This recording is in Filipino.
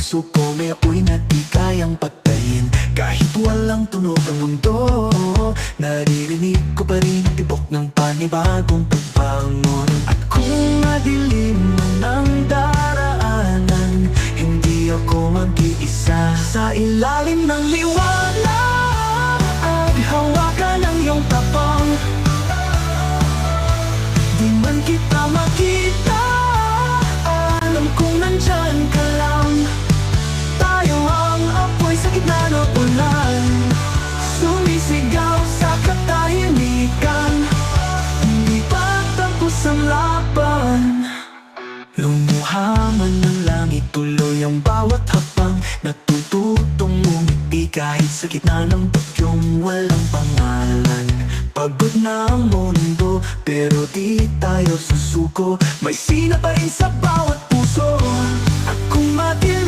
puso ko may apoy na di kayang patayin. Kahit walang tunog ang mundo, naririnig ko pa rin ang tibok ng panibagong pagbangon. At kung madilim man ang daraanan, hindi ako mag-iisa. Sa ilalim ng liwanag, hawakan ang iyong tapang. Di man kita makita, alam kong nandyan ka lang. Tayo ang apoy sa gitna ng ulan, sumisigaw sa katahimikan. Hindi pa tapos ang laban. Lumuha man ng langit, tuloy ang bawat hakbang. Natututong ngumiti kahit sa gitna ng bagyong walang pangalan. Pagod na ang mundo, pero di tayo susuko. May sina pa rin sa bawat puso. At kung madilim